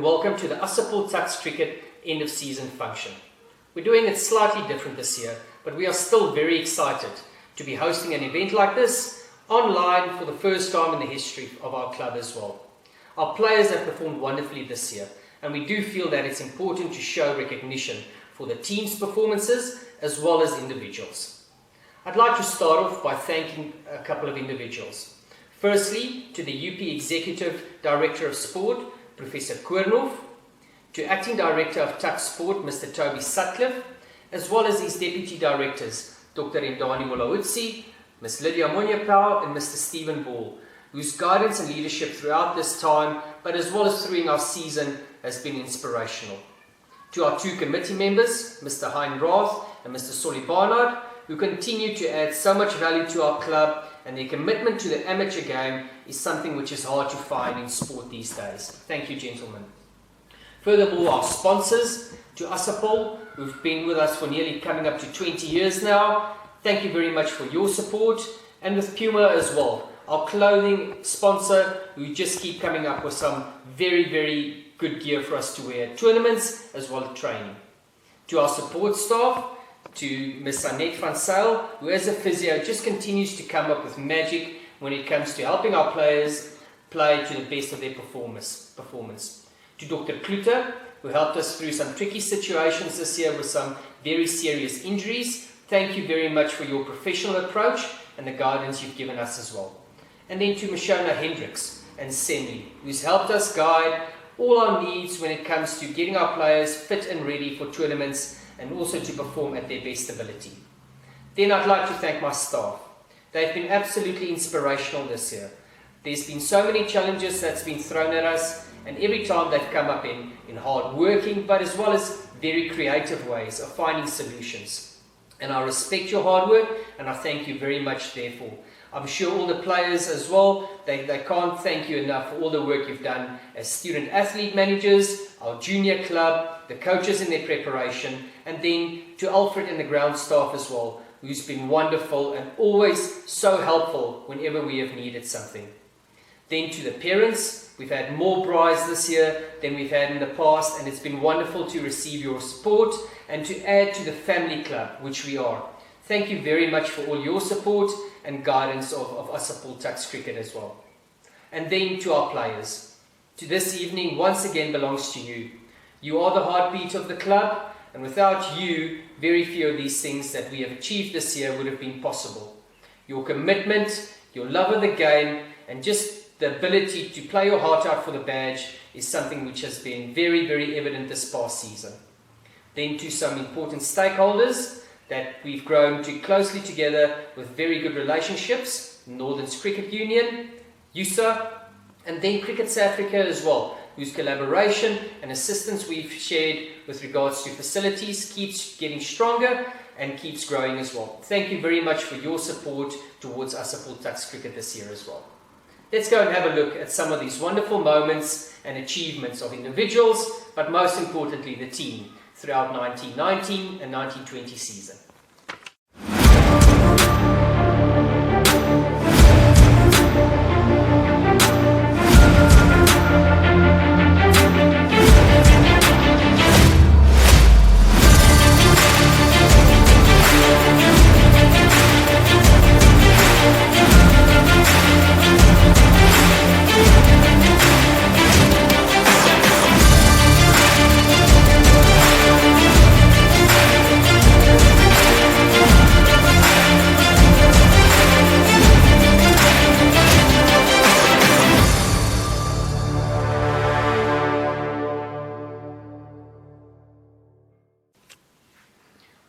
and welcome to the Assupol TuksCricket end of season function. We're doing it slightly different this year, but we are still very excited to be hosting an event like this online for the first time in the history of our club as well. Our players have performed wonderfully this year, and we do feel that it's important to show recognition for the team's performances as well as individuals. I'd like to start off by thanking a couple of individuals. Firstly, to the UP Executive Director of Sport, Professor Koornhof, to Acting Director of Tuks Sport, Mr. Toby Sutcliffe, as well as his Deputy Directors, Dr. Ndani Molautsi, Ms. Lydia Monyapau and Mr. Stephen Ball, whose guidance and leadership throughout this time, but as well as through our season, has been inspirational. To our two committee members, Mr. Hein Rath and Mr. Solly Barnard, who continue to add so much value to our club, and their commitment to the amateur game is something which is hard to find in sport these days. Thank you, gentlemen. Furthermore, our sponsors, to Assupol, who've been with us for nearly coming up to 20 years now, thank you very much for your support, and with Puma as well, our clothing sponsor, who just keep coming up with some very good gear for us to wear at tournaments as well as training. To our support staff, to Ms. Annette van Zyl, who as a physio just continues to come up with magic when it comes to helping our players play to the best of their performance. To Dr. Kluter, who helped us through some tricky situations this year with some very serious injuries. Thank you very much for your professional approach and the guidance you've given us as well. And then to Mishona Hendricks and Semley, who's helped us guide all our needs when it comes to getting our players fit and ready for tournaments and also to perform at their best ability. Then I'd like to thank my staff. They've been absolutely inspirational this year. There's been so many challenges that's been thrown at us, and every time they've come up in hard working, but as well as very creative ways of finding solutions. And I respect your hard work, and I thank you very much therefore. I'm sure all the players as well, they can't thank you enough for all the work you've done as student athlete managers, our junior club, the coaches in their preparation, and then to Alfred and the ground staff as well, who's been wonderful and always so helpful whenever we have needed something. Then to the parents, we've had more brides this year than we've had in the past, and it's been wonderful to receive your support and to add to the family club, which we are. Thank you very much for all your support and guidance of Assupol TuksCricket as well. And then to our players. To this evening once again belongs to you. You are the heartbeat of the club, and without you, very few of these things that we have achieved this year would have been possible. Your commitment, your love of the game, and just the ability to play your heart out for the badge is something which has been very evident this past season. Then to some important stakeholders that we've grown to closely together with very good relationships, Northern Cricket Union, USA, and then Cricket South Africa as well, whose collaboration and assistance we've shared with regards to facilities keeps getting stronger and keeps growing as well. Thank you very much for your support towards Assupol TuksCricket this year as well. Let's go and have a look at some of these wonderful moments and achievements of individuals, but most importantly the team, throughout 1919 and 1920 season.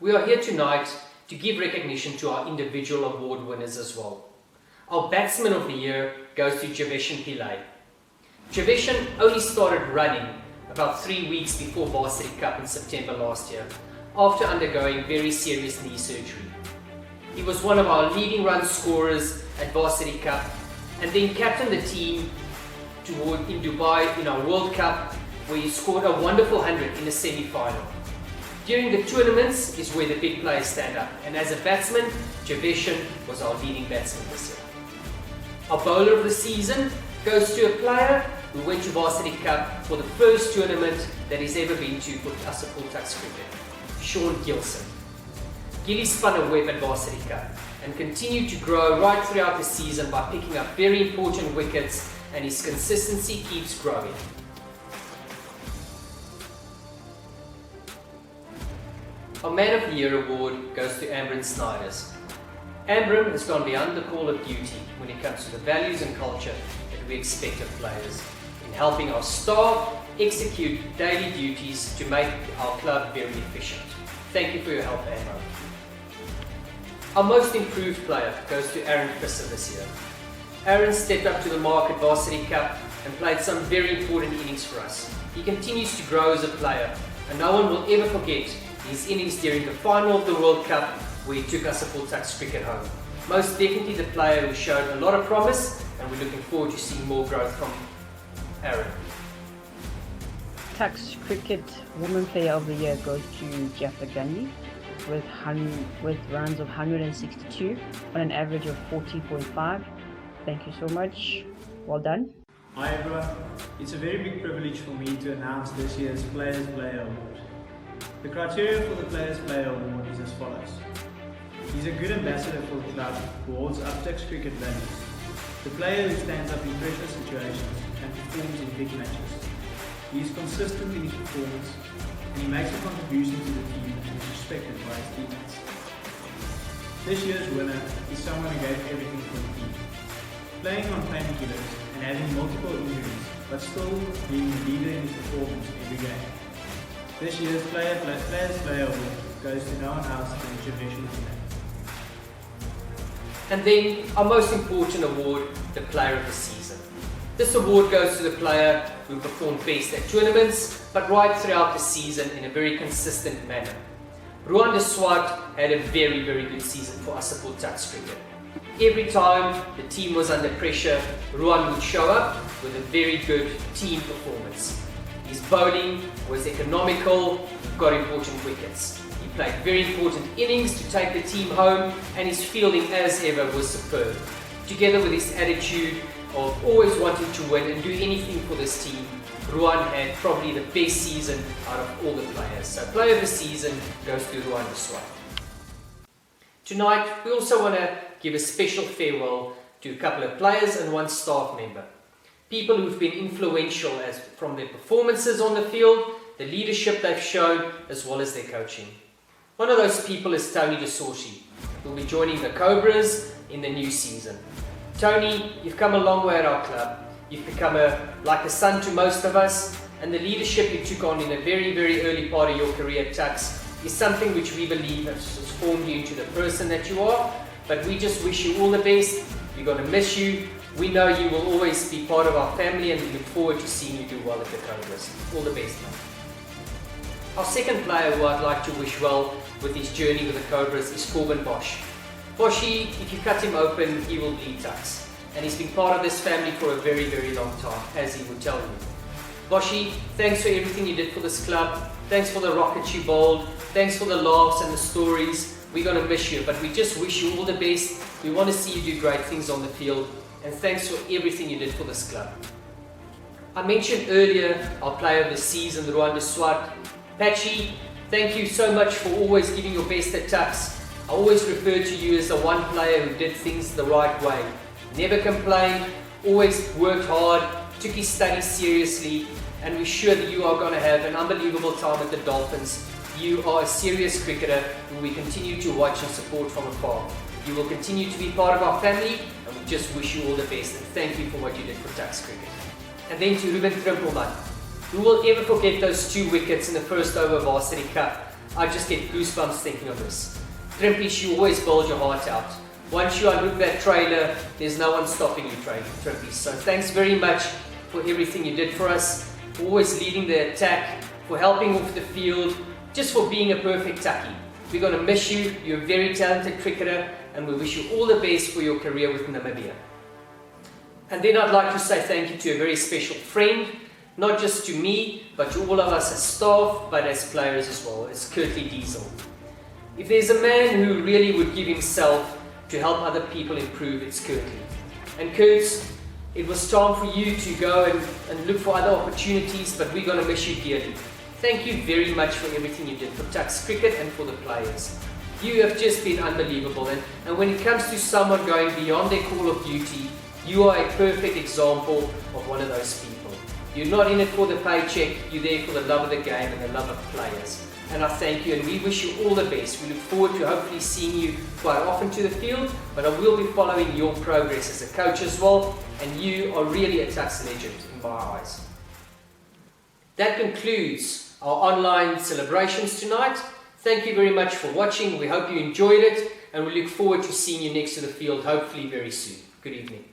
We are here tonight to give recognition to our individual award winners as well. Our batsman of the year goes to Javeshan Pillay. Javeshan only started running about 3 weeks before Varsity Cup in September last year, after undergoing very serious knee surgery. He was one of our leading run scorers at Varsity Cup, and then captained the team in Dubai in our World Cup, where he scored a wonderful 100 in the semi-final. During the tournaments is where the big players stand up, and as a batsman, Javeshan was our leading batsman this year. Our bowler of the season goes to a player who went to Varsity Cup for the first tournament that he's ever been to for Assupol TuksCricket, Sean Gilson. Gilly spun a web at Varsity Cup and continued to grow right throughout the season by picking up very important wickets, and his consistency keeps growing. Our Man of the Year award goes to Ambryn Snyders. Ambryn has gone beyond the call of duty when it comes to the values and culture that we expect of players, in helping our staff execute daily duties to make our club very efficient. Thank you for your help, Ambryn. Our most improved player goes to Aaron Fisser this year. Aaron stepped up to the mark at Varsity Cup and played some very important innings for us. He continues to grow as a player, and no one will ever forget his innings during the final of the World Cup where he took Assupol TuksCricket home. Most definitely the player who showed a lot of promise, and we're looking forward to seeing more growth from Aaron. TuksCricket Women Player of the Year goes to Jaffa Gunny with runs of 162 on an average of 40.5. Thank you so much. Well done. Hi everyone. It's a very big privilege for me to announce this year's Players Player Award. The criteria for the Players Player Award is as follows. He's a good ambassador for the club who holds up TuksCricket values. The player who stands up in pressure situations and performs in big matches. He is consistent in his performance and he makes a contribution to the team and is respected by his teammates. This year's winner is someone who gave everything for the team. Playing on painkillers and having multiple injuries, but still being the leader in his performance every game. This year's Players Player Award goes to no one else than traditional today. And then our most important award, the Player of the Season. This award goes to the player who performed best at tournaments, but right throughout the season in a very consistent manner. Ruan de Swart had a very, very good season for Assupol TuksCricket. Every time the team was under pressure, Ruan would show up with a very good team performance. His bowling was economical, he got important wickets. He played very important innings to take the team home, and his fielding as ever was superb. Together with his attitude of always wanting to win and do anything for this team, Ruan had probably the best season out of all the players. So Player of the Season goes to Ruan de Swart. Tonight we also want to give a special farewell to a couple of players and one staff member. People who've been influential from their performances on the field, the leadership they've shown, as well as their coaching. One of those people is Tony de Sorsi, who will be joining the Cobras in the new season. Tony, you've come a long way at our club. You've become like a son to most of us, and the leadership you took on in a very, very early part of your career at Tuks is something which we believe has formed you into the person that you are. But we just wish you all the best. We're going to miss you. We know you will always be part of our family, and we look forward to seeing you do well at the Cobras. All the best, man. Our second player who I'd like to wish well with his journey with the Cobras is Corbin Bosch. Boschi, if you cut him open, he will bleed Tuks. And he's been part of this family for a very, very long time, as he would tell you. Boschi, thanks for everything you did for this club. Thanks for the rockets you bowled. Thanks for the laughs and the stories. We're going to miss you, but we just wish you all the best. We want to see you do great things on the field. And thanks for everything you did for this club. I mentioned earlier our player of the season, Ruan de Swart. Patchy, thank you so much for always giving your best at Tuks. I always refer to you as the one player who did things the right way. Never complained, always worked hard, took his studies seriously, and we're sure that you are going to have an unbelievable time at the Dolphins. You are a serious cricketer who we continue to watch and support from afar. You will continue to be part of our family, and we just wish you all the best, and thank you for what you did for TuksCricket. And then to Ruben Trimpelman. Who will ever forget those 2 wickets in the first over Varsity Cup? I just get goosebumps thinking of this. Trimpies, you always bowled your heart out. Once you unhook that trailer, there's no one stopping you, Trimpies. So thanks very much for everything you did for us, for always leading the attack, for helping off the field, just for being a perfect Tukkie. We're going to miss you. You're a very talented cricketer, and we wish you all the best for your career with Namibia. And then I'd like to say thank you to a very special friend, not just to me, but to all of us as staff, but as players as well, as Kurtley Diesel. If there's a man who really would give himself to help other people improve, it's Kurtley. And Kurtz, It was time for you to go and look for other opportunities, but we're going to miss you dearly. Thank you very much for everything you did for Tuks Cricket and for the players. You have just been unbelievable, and when it comes to someone going beyond their call of duty, you are a perfect example of one of those people. You're not in it for the paycheck, you're there for the love of the game and the love of players. And I thank you, and we wish you all the best. We look forward to hopefully seeing you quite often to the field, but I will be following your progress as a coach as well, and you are really a Tuks legend in my eyes. That concludes our online celebrations tonight. Thank you very much for watching. We hope you enjoyed it, and we look forward to seeing you next to the field, hopefully very soon. Good evening.